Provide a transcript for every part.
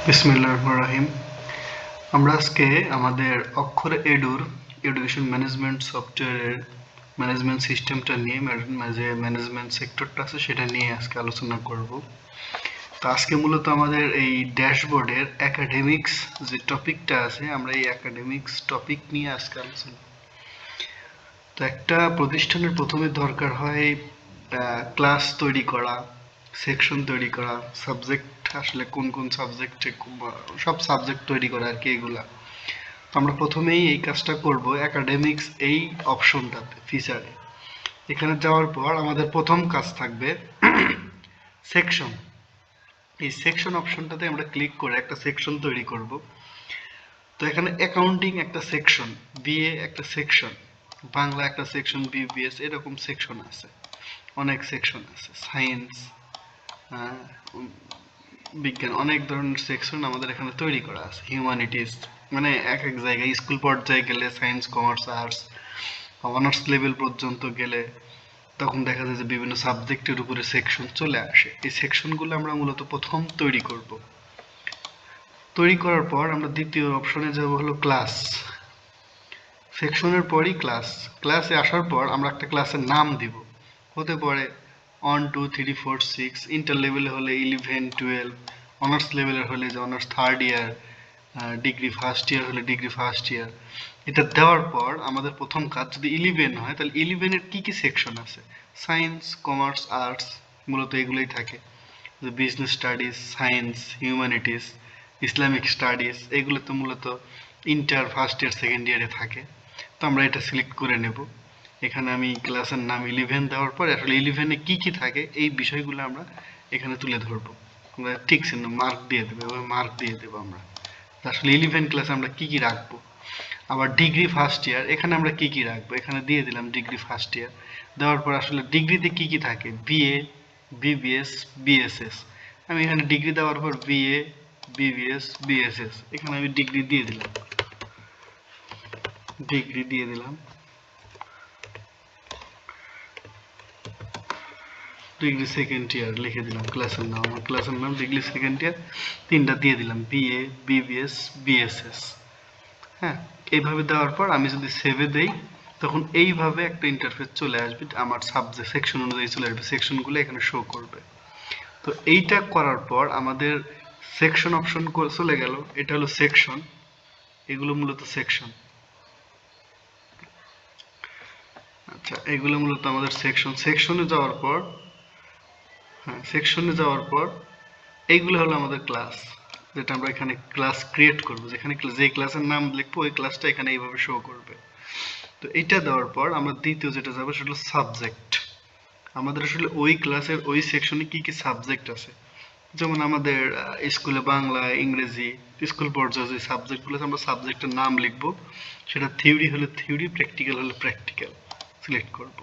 বিসমিল্লাহির রহমানির রহিম। আমরা আজকে আমাদের অক্ষর এডুর এডুকেশন ম্যানেজমেন্ট সফটওয়্যারের ম্যানেজমেন্ট সিস্টেমটা নিয়ে যে ম্যানেজমেন্ট সেক্টরটা আছে সেটা নিয়ে আজকে আলোচনা করব। তো আজকে মূলত আমাদের এই ড্যাশবোর্ডের একাডেমিক্স যে টপিকটা আছে, আমরা এই একাডেমিক্স টপিক নিয়ে আজকে আলোচনা। তো একটা প্রতিষ্ঠানের প্রথমে দরকার হয় ক্লাস তৈরি করা, সেকশন তৈরি করা, সাবজেক্ট আসলে কোন কোন সাবজেক্টে, সব সাবজেক্ট তৈরি করা আর কি এগুলা। তো আমরা প্রথমেই এই কাজটা করব একাডেমিক্স এই অপশনটাতে, ফিচারে। এখানে যাওয়ার পর আমাদের প্রথম কাজ থাকবে সেকশন। এই সেকশন অপশনটাতে আমরা ক্লিক করে একটা সেকশন তৈরি করব। তো এখানে অ্যাকাউন্টিং একটা সেকশন, বিএ একটা সেকশন, বাংলা একটা সেকশন, বিবিএস এরকম সেকশন আছে, অনেক সেকশন আছে, সায়েন্স, বিজ্ঞান, অনেক ধরনের সেকশন আমাদের এখানে তৈরি করা আছে, হিউম্যানিটিস। মানে এক এক জায়গায় স্কুল পর্যায়ে গেলে science, commerce, arts, honours level পর্যন্ত গেলে তখন দেখা যায় যে বিভিন্ন সাবজেক্টের উপরে সেকশন চলে আসে। এই সেকশনগুলো আমরা মূলত প্রথম তৈরি করব। তৈরি করার পর আমরা দ্বিতীয় অপশনে যাব হলো ক্লাস। সেকশনের পরই ক্লাস। ক্লাসে আসার পর আমরা একটা ক্লাসের নাম দিব। হতে পারে 1 2 3 4 6, ইন্টার লেভেলে হলে 11 12, অনার্স লেভেলের হলে যে honours third year, degree first year হলে ডিগ্রি ফার্স্ট ইয়ার। এটা দেওয়ার পর আমাদের প্রথম কাজ, যদি 11 হয় তাহলে 11-এর কি কি সেকশন আছে, সায়েন্স, কমার্স, আর্টস, মূলত এগুলোই থাকে। Business studies, science, humanities, Islamic studies, এগুলো তো মূলত ইন্টার ফার্স্ট ইয়ার সেকেন্ড ইয়ারে থাকে। তো আমরা এটা সিলেক্ট করে নেব। এখানে আমি ক্লাসের নাম 11 দেওয়ার পর আসলে 11-এ কি কি থাকে এই বিষয়গুলো আমরা এখানে তুলে ধরবো। আমরা ঠিক চিহ্ন মার্ক দিয়ে দেবো, এভাবে মার্ক দিয়ে দেবো আমরা আসলে 11 ক্লাসে আমরা কি কি রাখবো। আবার ডিগ্রি ফার্স্ট ইয়ার, এখানে আমরা কি কি রাখবো, এখানে দিয়ে দিলাম ডিগ্রি ফার্স্ট ইয়ার। দেওয়ার পর আসলে ডিগ্রিতে কি কি থাকে, বিএ, বিবিএস, বিএসএস। আমি এখানে ডিগ্রি দেওয়ার পর বিএ, বিবিএস, বিএসএস, এখানে আমি ডিগ্রি দিয়ে দিলাম, ডিগ্রি দিয়ে দিলাম। ডিগ্রি সেকেন্ড ইয়ার লিখে দিলাম, ক্লাসের নাম, আমার ক্লাসের নাম ডিগ্রি সেকেন্ড ইয়ার, তিনটা দিয়ে দিলাম, বিএ, বিবিএস, বিএসএস। হ্যাঁ, এইভাবে দেওয়ার পর আমি যদি সেভে দেই তখন এইভাবে একটা ইন্টারফেস চলে আসবে, আমার সাবজেক্ট সেকশন অনুযায়ী চলে আসবে, সেকশনগুলো এখানে শো করবে। তো এইটা করার পর আমাদের সেকশন অপশন চলে গেল, এটা হলো সেকশন, এগুলো মূলত সেকশন। আচ্ছা, এগুলো মূলত আমাদের সেকশন। সেকশনে যাওয়ার পর, হ্যাঁ, সেকশনে যাওয়ার পর এইগুলো হলো আমাদের ক্লাস, যেটা আমরা এখানে ক্লাস ক্রিয়েট করব, যেখানে যে ক্লাসের নাম লিখবো ওই ক্লাসটা এখানে এইভাবে শো করবে। তো এটা দেওয়ার পর আমরা দ্বিতীয় যেটা যাবো সেটা হলো সাবজেক্ট। আমাদের আসলে ওই ক্লাসের ওই সেকশনে কি কি সাবজেক্ট আছে, যেমন আমাদের স্কুলে বাংলা, ইংরেজি, স্কুল পর্যায়ে যে সাবজেক্টগুলো আছে আমরা সাবজেক্টের নাম লিখবো, সেটা থিওরি হলে থিওরি, প্র্যাকটিক্যাল হলে প্র্যাকটিক্যাল সিলেক্ট করব।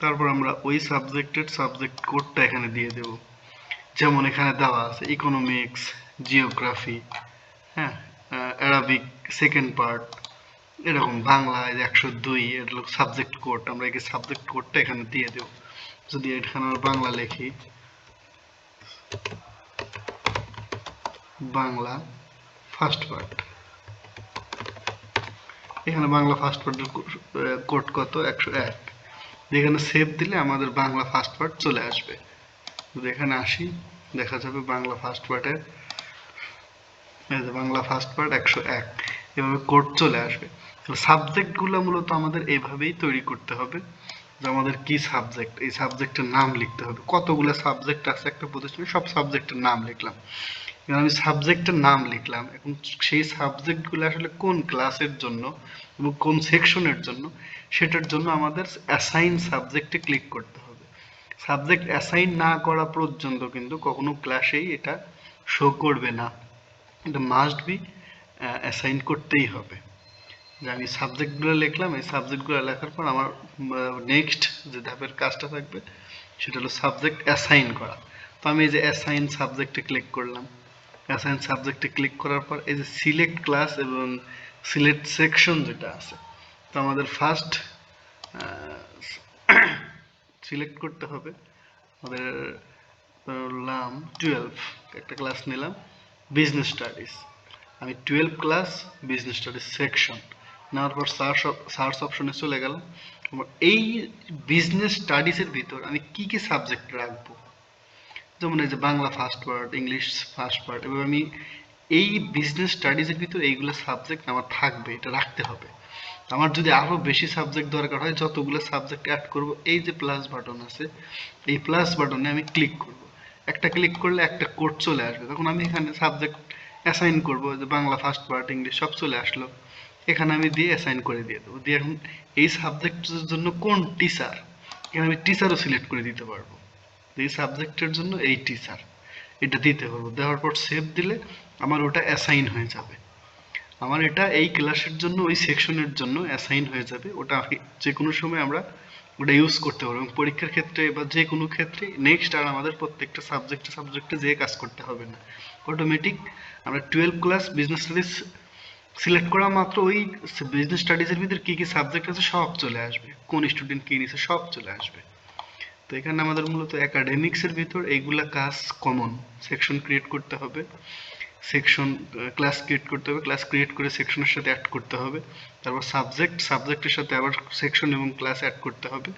তারপর আমরা ওই সাবজেক্টের সাবজেক্ট কোডটা এখানে দিয়ে দেব। যেমন এখানে দেওয়া আছে ইকোনমিক্স, জিওগ্রাফি, হ্যাঁ, অ্যারাবিক সেকেন্ড পার্ট, এরকম বাংলা 102, এটা হলো সাবজেক্ট কোড, আমরা এই সাবজেক্ট কোডটা এখানে দিয়ে দেব। যদি এখানে আমরা বাংলা লিখি, বাংলা ফার্স্ট পার্ট, এখানে বাংলা ফার্স্ট পার্টের কোড কত, 101। যেখানে সেভ দিলে আমাদের বাংলা ফার্স্ট পার্ট চলে আসবে। যদি এখানে আসি দেখা যাবে বাংলা ফার্স্ট পার্টের, এই যে বাংলা ফার্স্ট পার্ট 101, এভাবে কোড চলে আসবে। সাবজেক্টগুলো মূলত আমাদের এইভাবেই তৈরি করতে হবে, যে আমাদের কি সাবজেক্ট, এই সাবজেক্টের নাম লিখতে হবে। কতগুলো সাবজেক্ট আছে একটা প্রতিষ্ঠানে, সব সাবজেক্টের নাম লিখলাম। এবার আমি সাবজেক্টের নাম লিখলাম, এখন সেই সাবজেক্টগুলো আসলে কোন ক্লাসের জন্য এবং কোন সেকশনের জন্য, সেটার জন্য আমাদের অ্যাসাইন সাবজেক্টে ক্লিক করতে হবে। সাবজেক্ট অ্যাসাইন না করা পর্যন্ত কিন্তু কখনো ক্লাসেই এটা শো করবে না, এটা মাস্ট বি অ্যাসাইন করতেই হবে। যে আমি সাবজেক্টগুলো লিখলাম, এই সাবজেক্টগুলো লেখার পর আমার নেক্সট যে ধাপের কাজটা থাকবে সেটা হলো সাবজেক্ট অ্যাসাইন করা। তো আমি এই যে অ্যাসাইন সাবজেক্টে ক্লিক করলাম, অ্যাসাইন সাবজেক্টে ক্লিক করার পর এই যে সিলেক্ট ক্লাস এবং সিলেক্ট সেকশন যেটা আছে, তো আমাদের ফার্স্ট সিলেক্ট করতে হবে। আমাদের ধরলাম 12, একটা ক্লাস নিলাম, বিজনেস স্টাডিজ, আমি 12 ক্লাস বিজনেস স্টাডিজ সেকশন নেওয়ার পর সার্চ অপশনে চলে গেলাম। এই বিজনেস স্টাডিজের ভিতর আমি কি কি সাবজেক্ট রাখবো, যেমন এই যে Bangla first word, English first word, এবার আমি এই বিজনেস স্টাডিজের ভিতর এইগুলো সাবজেক্ট আমার থাকবে, এটা রাখতে হবে। আমার যদি আরো বেশি সাবজেক্ট দরকার হয়, যতগুলো সাবজেক্ট অ্যাড করব, এই যে প্লাস বাটন আছে, এই প্লাস বাটনে আমি ক্লিক করব। একটা ক্লিক করলে একটা কোড চলে আসবে, তখন আমি এখানে সাবজেক্ট অ্যাসাইন করব, যে বাংলা ফার্স্ট পার্ট, ইংলিশ সব চলে আসলো, এখানে আমি দিয়ে অ্যাসাইন করে দিয়ে দেবো। দিয়ে এখন এই সাবজেক্টের জন্য কোন টিচার, এখানে আমি টিচারও সিলেক্ট করে দিতে পারবো, এই সাবজেক্টের জন্য এই টিচার, এটা দিতে পারবো। দেওয়ার পর সেভ দিলে আমার ওটা অ্যাসাইন হয়ে যাবে। আমার এটা এই ক্লাসের জন্য, ওই সেকশনের জন্য অ্যাসাইন হয়ে যাবে। ওটা যে কোনো সময় আমরা ওটা ইউজ করতে পারবো, এবং পরীক্ষার ক্ষেত্রে বা যে কোনো ক্ষেত্রে নেক্সট আর আমাদের প্রত্যেকটা সাবজেক্টে যেয়ে কাজ করতে হবে না। অটোমেটিক আমরা 12 ক্লাস বিজনেস স্টাডিজ সিলেক্ট করা মাত্র ওই বিজনেস স্টাডিজের ভিতরে কি কি সাবজেক্ট আছে সব চলে আসবে, কোন স্টুডেন্ট কি নিছে সব চলে আসবে। তো এখানে আমাদের মূলত একাডেমিক্সের ভিতর এইগুলা কাজ কমন, সেকশন ক্রিয়েট করতে হবে, সেকশন ক্লাস ক্রিয়েট করতে হবে, ক্লাস ক্রিয়েট করে সেকশনের সাথে অ্যাড করতে হবে, তারপর সাবজেক্টের সাথে আবার সেকশন এবং ক্লাস অ্যাড করতে হবে,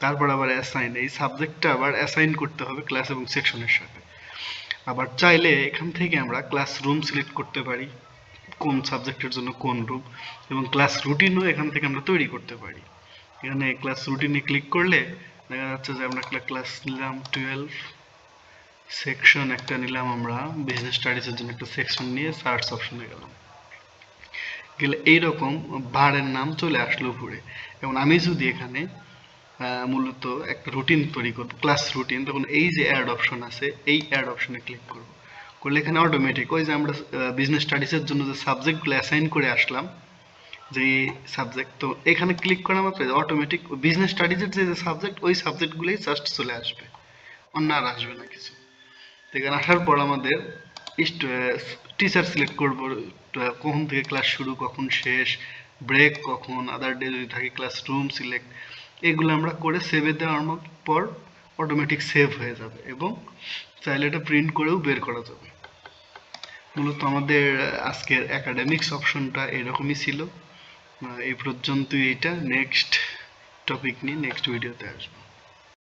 তারপর আবার অ্যাসাইন, এই সাবজেক্টটা আবার অ্যাসাইন করতে হবে ক্লাস এবং সেকশনের সাথে। আবার চাইলে এখান থেকে আমরা ক্লাসরুম সিলেক্ট করতে পারি, কোন সাবজেক্টের জন্য কোন রুম, এবং ক্লাস রুটিনও এখান থেকে আমরা তৈরি করতে পারি। এখানে ক্লাস রুটিনে ক্লিক করলে দেখা যাচ্ছে যে আমরা ক্লাস নিলাম 12, সেকশন একটা নিলাম, আমরা বিজনেস স্টাডিজের জন্য একটা সেকশন নিয়ে সার্চ অপশনে গেলাম, গেলে এইরকম বারের নাম চলে আসলো উপরে। এবং আমি যদি এখানে মূলত একটা রুটিন তৈরি করবো, ক্লাস রুটিন, তখন এই যে অ্যাড অপশন আছে, এই অ্যাড অপশনে ক্লিক করব, করলে এখানে অটোমেটিক ওই যে আমরা বিজনেস স্টাডিজের জন্য যে সাবজেক্টগুলো অ্যাসাইন করে আসলাম, যে সাবজেক্ট, তো এখানে ক্লিক করা মাত্র অটোমেটিক বিজনেস স্টাডিজের যে সাবজেক্ট, ওই সাবজেক্টগুলোই জাস্ট চলে আসবে, অন্য আর আসবে না কিছু। এখানে আসার পর আমাদের টিচার সিলেক্ট করব, কখন থেকে ক্লাস শুরু, কখন শেষ, ব্রেক কখন, আদার ডে যদি থাকে, ক্লাসরুম সিলেক্ট, এগুলো আমরা করে সেভে দেওয়ার পর অটোমেটিক সেভ হয়ে যাবে, এবং চাইলে এটা প্রিন্ট করেও বের করা যাবে। মূলত আমাদের আজকের একাডেমিক্স অপশনটা এরকমই ছিল। এই পর্যন্তই, এটা নেক্সট টপিক নিয়ে নেক্সট ভিডিওতে আসবো।